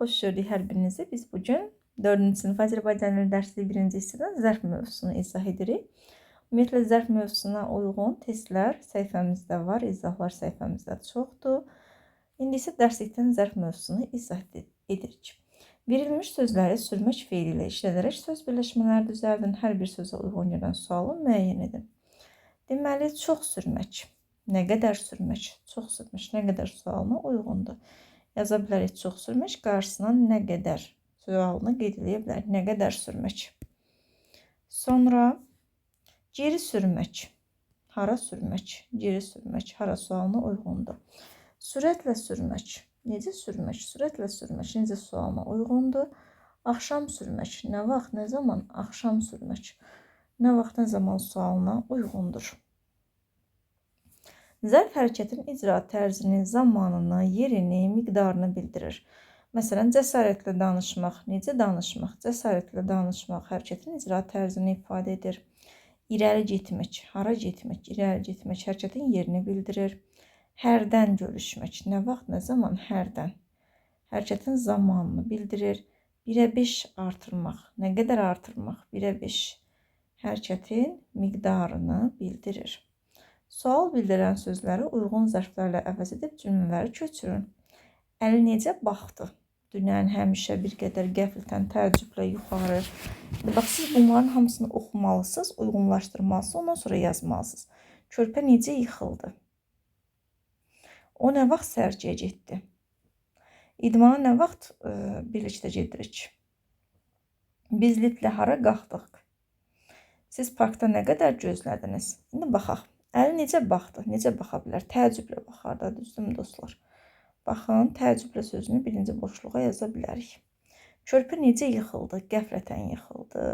xoş gördük hər birinizi. Biz bugün 4-cü sinif Azərbaycan dili dərsi 1-ci hissədən zərf mövzusunu izah edirik. Ümumiyyətlə, zərf mövzusuna uyğun testlər səhifəmizdə var, izahlar səhifəmizdə çoxdur. İndi isə dərslikdən zərf mövzusunu izah edirik. Verilmiş sözləri sürmək feili ilə işlədərək söz birləşmələri düzəldin. Hər bir sözə uyğun gələn sualı müəyyən edin. Deməli, çox sürmək. Nə qədər sürmək? Çox sürmək nə qədər sualına uyğundur. Yaza bilərik çox sürmək, qarşısına nə qədər sualını qeyd edə bilərik. Nə qədər sürmək. Sonra geri sürmək. Hara sürmək? Geri sürmək. Hara sualına uyğundur. Sürətlə sürmək. Necə sürmək? Sürətlə sürmək. Necə sualına uyğundur. Axşam sürmək. Nə vaxt, nə zaman? Axşam sürmək. Nə vaxt, nə zaman sualına uyğundur. Zərf hərəkətin icra tərzini, zamanını, yerini, miqdarını bildirir. Məsələn, cəsarətlə danışmaq, necə danışmaq? Cəsarətlə danışmaq hərəkətin icra tərzini ifadə edir. İrəli getmək, hara getmək? İrəli getmək hərəkətin yerini bildirir. Hərdən görüşmək, nə vaxt, nə zaman? Hərdən. Hərəkətin zamanını bildirir. 1-ə 5 artırmaq, nə qədər artırmaq? 1-ə 5 hərəkətin miqdarını bildirir. Sual bildirən sözləri uyğun zərflərlə əvəz edib cümlələri köçürün. Əli necə baxdı? Dünən həmişə bir qədər qəflətən təəccüblə yuxarı. Bax, siz bunların hamısını oxumalısınız, uyğunlaşdırmalısınız, ondan sonra yazmalısınız. Körpə necə yıxıldı? O nə vaxt sərgiyə getdi? İdmana nə vaxt birlikdə gedirik? Biz liftlə hara qalxdıq? Siz parkda nə qədər gözlədiniz? İndi baxaq. Əli necə baxdı? Necə baxa bilər? Təəccüblə baxar da, düzdürmü dostlar? Baxın, təəccüblə sözünü birinci boşluğa yaza bilərik. Körpə necə yıxıldı? Qəflətən yıxıldı.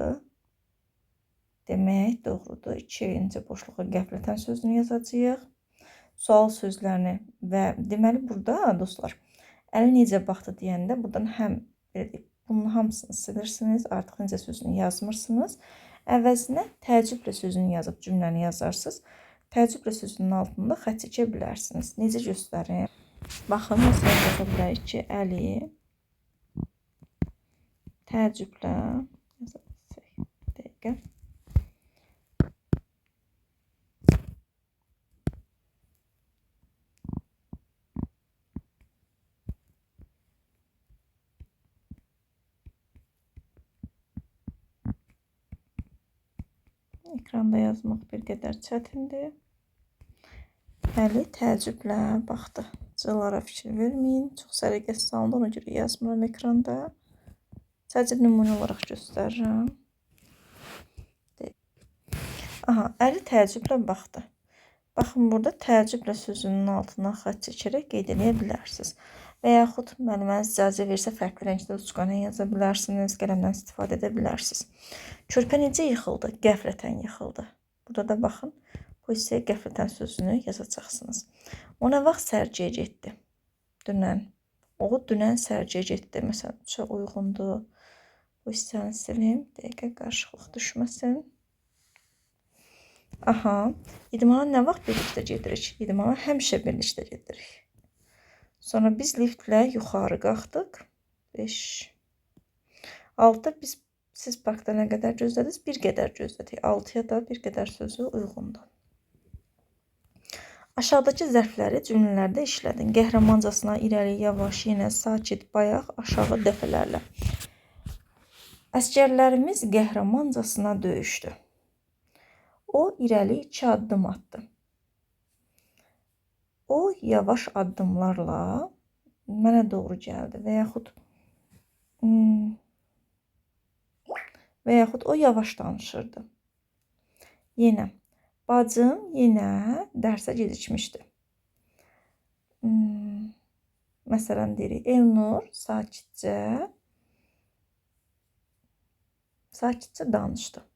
Demək, doğrudur. İkinci boşluğa qəflətən sözünü yazacağıq. Sual sözlərini və deməli burada dostlar, əli necə baxdı deyəndə buradan həm bunun hamısını silirsiniz, artıq necə sözünü yazmırsınız. Əvəzinə təəccüblə sözünü yazıb cümləni yazarsınız. Təəccüblə sözünün altında xətt çəkə bilərsiniz. Necə göstərin? Baxın, məsələn, yaza bilərik ki, Əli təəccüblə dəqiqə. Ekranda yazmaq bir qədər çətindir. Əli təəccüblə baxdı. Cılara fikir verməyin. Çox səliqəsiz halında, ona görə yazmıram ekranda. Sadəcə nümunə olaraq göstərirəm. Aha, Əli təəccüblə baxdı. Baxın, burada təəccüblə sözünün altına xətt çəkərək qeyd edə bilərsiniz. Və yaxud müəlliməniz icazə versə fərqli rəngdə uçqana yaza bilərsiniz, qələmdən istifadə edə bilərsiniz. Körpə necə yıxıldı? Qəflətən yıxıldı. Burada da baxın, bu hissəyə qəflətən sözünü yazacaqsınız. O nə vaxt sərgiyə getdi? Dünən. O, dünən sərgiyə getdi. Məsələn, çox uyğundur. Bu hissəni silim, dəqiqə qarışıqlıq düşməsin. Aha, idmana nə vaxt birlikdə gedirik? İdmana həmişə birlikdə gedirik. Sonra biz liftlə yuxarı qalxdıq. 5. 6. Siz parkda nə qədər gözlədiniz? Bir qədər gözlədik. 6-ya da bir qədər sözü uyğundur. Aşağıdakı zərfləri cümlələrdə işlədin. Qəhrəmancasına irəli, yavaş, yenə, sakit, bayaq, aşağı dəfələrlə. Əsgərlərimiz qəhrəmancasına döyüşdü. O irəli 2 addım atdı. O yavaş addımlarla mənə doğru gəldi və yaxud o yavaş danışırdı. Yenə, bacım yenə dərsə gecikmişdi. Məsələn, deyirik, Elnur sakitcə danışdı.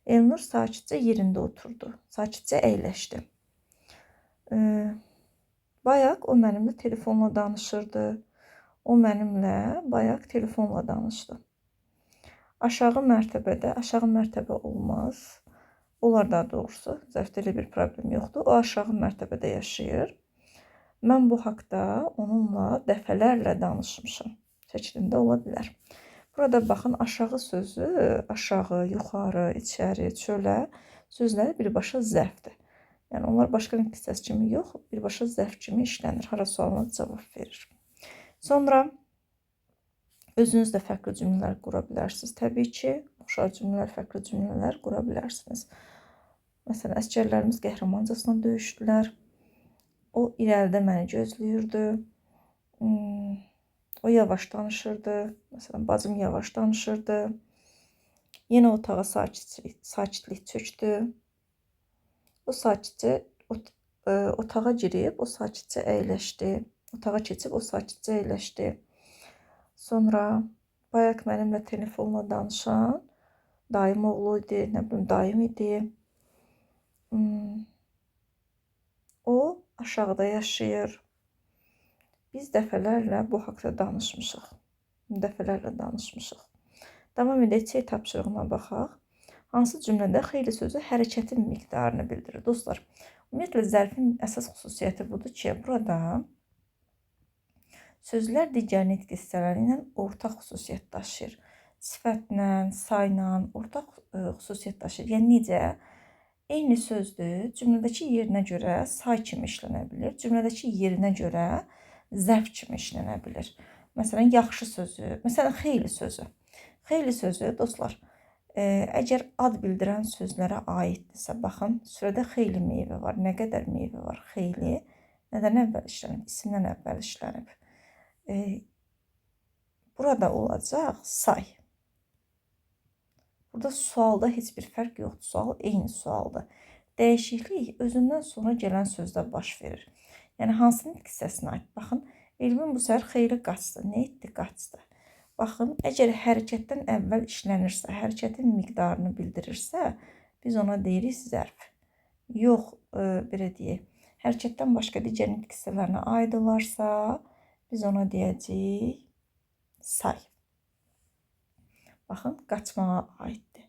Elnur sakitcə yerində oturdu, sakitcə əyləşdi. Bayaq o mənimlə telefonla danışırdı. O mənimlə bayaq telefonla danışdı. Aşağı mərtəbə olmaz. Olar daha doğrusu, zərfdə elə bir problem yoxdur. O aşağı mərtəbədə yaşayır. Mən bu haqda onunla dəfələrlə danışmışam. şəklində ola bilər. Burada baxın, aşağı sözü, aşağı, yuxarı, içəri, çölə sözləri birbaşa zərfdir. Yəni onlar başqa link hissəsi kimi yox, birbaşa zərf kimi işlənir. Hara sualına cavab verir. Sonra özünüz də fərqli cümlələr qura bilərsiniz. Təbii ki, oxşar cümlələr, fərqli cümlələr qura bilərsiniz. Məsələn, əsgərlərimiz qəhrəmancasına döyüşdülər. O irəlidə məni gözləyirdi. O yavaş danışırdı. Məsələn, bacım yavaş danışırdı. Yenə otağa sakitlik çökdü. O sakitcə otağa girib, o sakitcə əyləşdi. Otağa keçib, o sakitcə əyləşdi. Sonra bayaq mənimlə telefonla danışan dayım oğlu idi, nə bilim, dayım idi. O aşağıda yaşayır. Biz dəfələrlə bu haqda danışmışıq. Davam edək, C tapşırığına baxaq. Hansı cümlədə xeyli sözü hərəkətin miqdarını bildirir? Dostlar, ümumiyyətlə zərfin əsas xüsusiyyəti budur ki, burada sözlər digər nitq hissələri ilə ortaq xüsusiyyət daşıyır. Sifətlə, sayla ortaq xüsusiyyət daşıyır. Yəni necə? Eyni sözdür, cümlədəki yerinə görə say kimi işlənə bilir, cümlədəki yerinə görə zərf kimi işlənə bilir. Məsələn, yaxşı sözü, məsələn, xeyli sözü. Xeyli sözü, dostlar, əgər ad bildirən sözlərə aiddirsə, baxın, sürədə xeyli meyvə var. Nə qədər meyvə var? Xeyli. Nədən əvvəl işlənib? İsimdən əvvəl işlənib. Burada olacaq say. Burada sualda heç bir fərq yoxdur. Sual eyni sualdır. Dəyişiklik özündən sonra gələn sözdə baş verir. Yəni, hansı nitq hissəsinə aid? Baxın, Elvin bu səhər xeyli qaçdı. Nə etdi? Qaçdı. Baxın, əgər hərəkətdən əvvəl işlənirsə, hərəkətin miqdarını bildirirsə, biz ona deyirik zərf. Yox, belə deyək, hərəkətdən başqa digər nitq hissələrinə aid olarsa, biz ona deyəcəyik say. Baxın, qaçmağa aiddir.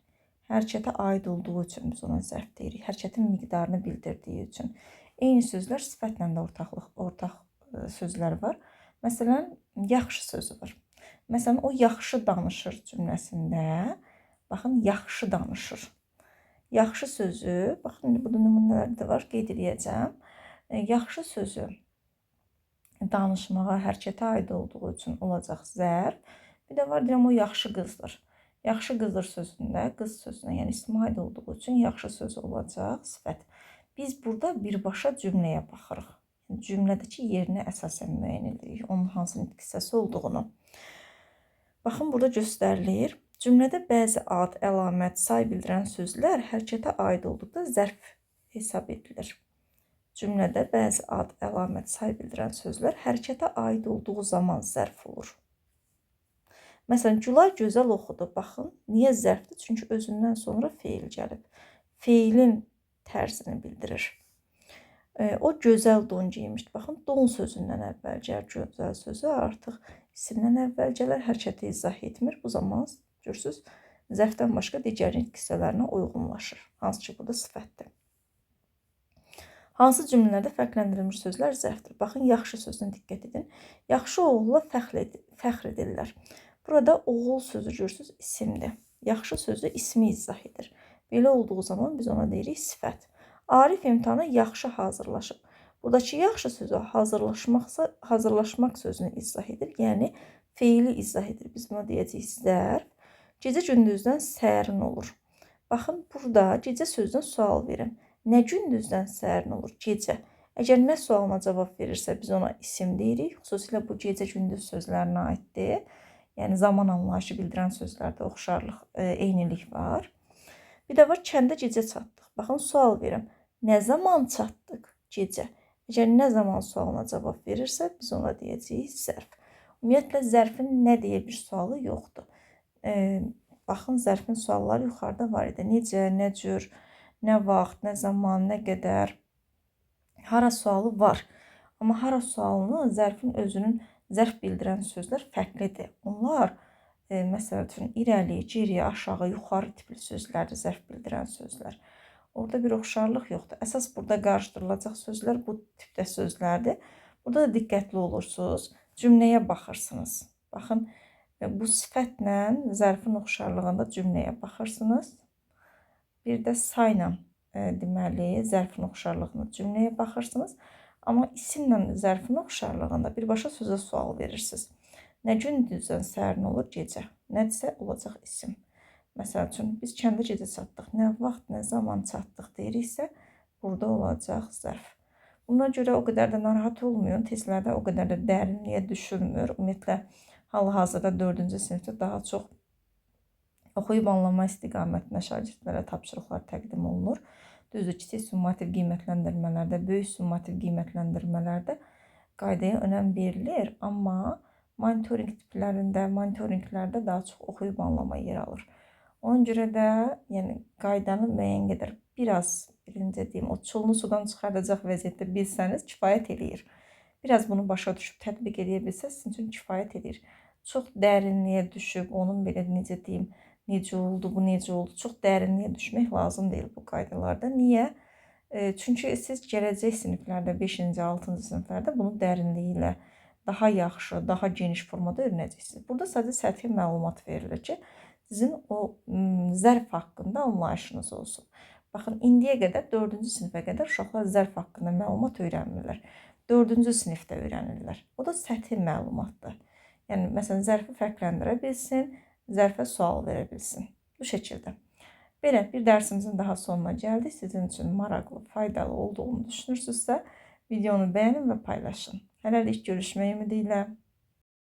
Hərəkətə aid olduğu üçün biz ona zərf deyirik. Hərəkətin miqdarını bildirdiyi üçün. Eyni sözlər sifətlə də ortaq sözlər var. Məsələn, yaxşı sözü var. Məsələn, o yaxşı danışır cümləsində. Baxın, yaxşı danışır. Yaxşı sözü, baxın, burada nümunələr də var, qeyd edəcəm. Yaxşı sözü danışmağa, hərəkətə aid olduğu üçün olacaq zərf. Bir də var, deyirəm, o yaxşı qızdır. Yaxşı qızdır sözündə, qız sözünə, yəni ismə aid olduğu üçün yaxşı sözü olacaq sifət. Biz burada birbaşa cümləyə baxırıq. Cümlədəki yerini əsasən müəyyən edirik, onun hansı nitq hissəsi olduğunu. Baxın, burada göstərilir. Cümlədə bəzi ad, əlamət, say bildirən sözlər hərəkətə aid olduqda zərf hesab edilir. Cümlədə bəzi ad, əlamət, say bildirən sözlər hərəkətə aid olduğu zaman zərf olur. Məsələn, Gülay gözəl oxudu. Baxın, niyə zərfdir? Çünki özündən sonra feil gəlib. Feilin tərzini bildirir. O gözəl don geymişdi. Baxın, don sözündən əvvəl gəlir. Gözəl sözü artıq isimdən əvvəl gələr, hərəkəti izah etmir. Bu zaman görürsünüz, zərfdən başqa digər nitq hissələrinə uyğunlaşır. Hansı ki, burada sifətdir. Hansı cümlələrdə fərqləndirilmiş sözlər zərfdir? Baxın, yaxşı sözünə diqqət edin. Yaxşı oğulla fəxr edirlər. Burada oğul sözü görürsünüz, isimdir. Yaxşı sözü ismi izah edir. Belə olduğu zaman biz ona deyirik sifət. Arif imtahana yaxşı hazırlaşıb. Buradakı yaxşı sözü hazırlaşmaq sözünü izah edir. Yəni, feili izah edir. Biz buna deyəcəyik zərf. Gecə gündüzdən sərin olur. Baxın, burada gecə sözünə sual verin. Nə gündüzdən sərin olur? Gecə. Əgər nə sualına cavab verirsə, biz ona isim deyirik. Xüsusilə bu gecə gündüz sözlərinə aiddir. Yəni, zaman anlayışı bildirən sözlərdə oxşarlıq, eynilik var. Bir də var, kəndə gecə çatdıq. Baxın, sual verim. Nə zaman çatdıq? Gecə. Əgər nə zaman sualına cavab verirsə, biz ona deyəcəyik zərf. Ümumiyyətlə, zərfin nə deyə bir sualı yoxdur. Baxın, zərfin sualları yuxarıda var idi. Necə, nə cür, nə vaxt, nə zaman, nə qədər, hara sualı var. Amma hara sualını zərfin özünün zərf bildirən sözlər fərqlidir. Onlar, məsəl üçün, irəli, geri, aşağı, yuxarı tipli sözlərdir, zərf bildirən sözlər. Orada bir oxşarlıq yoxdur. Əsas burada qarışdırılacaq sözlər bu tipdə sözlərdir. Burada da diqqətli olursunuz. Cümləyə baxırsınız. Baxın, bu sifətlə zərfin oxşarlığında cümləyə baxırsınız. Bir də sayla deməli, zərfin oxşarlığında cümləyə baxırsınız. Amma isimlə zərfin oxşarlığında birbaşa sözə sual verirsiniz. Nə gündüzdən səhərin olur? Gecə. Nədirsə olacaq isim. Məsəl üçün, biz kəndə gecə çatdıq. Nə vaxt, nə zaman çatdıq deyiriksə, burada olacaq zərf. Buna görə o qədər də narahat olmayın. Testlərdə o qədər də dərinliyə düşülmür. Ümumiyyətlə, hal-hazırda 4-cü sinifdə daha çox oxuyub anlama istiqamətində şagirdlərə tapşırıqlar təqdim olunur. Düzdür, kiçik summativ qiymətləndirmələrdə, böyük summativ qiymətləndirmələrdə qaydaya önəm verilir, amma monitorinq tiplərində, monitorinqlərdə daha çox oxuyub anlama yer alır. Ona görə də, yəni qaydanı müəyyən qədər biraz, birinci deyim, o çulunu sudan çıxardacaq vəziyyətdə bilsəniz kifayət eləyir. Biraz bunu başa düşüb tətbiq edə bilsəz, sizin üçün kifayət eləyir. Çox dərinliyə düşüb, onun belə necə deyim, necə oldu, bu necə oldu, çox dərinliyə düşmək lazım deyil bu qaydalarda. Niyə? Çünki siz gələcək siniflərdə, 5-ci, 6-cı siniflərdə bunu dərinliyi ilə daha yaxşı, daha geniş formada öyrənəcəksiniz. Burada sadəcə səthi məlumat verilir ki, sizin o zərf haqqında anlayışınız olsun. Baxın, indiyə qədər 4-cü sinifə qədər uşaqlar zərf haqqında məlumat öyrənmirlər. 4-cü sinifdə öyrənirlər. O da səthi məlumatdır. Yəni, məsələn, zərfi fərqləndirə bilsin, zərfə sual verə bilsin. Bu şəkildə. Belə, bir dərsimizin daha sonuna gəldik. Sizin üçün maraqlı, faydalı olduğunu düşünürsünüzsə, videonu bəyənin və paylaşın. Hələlik görüşmək ümidi ilə.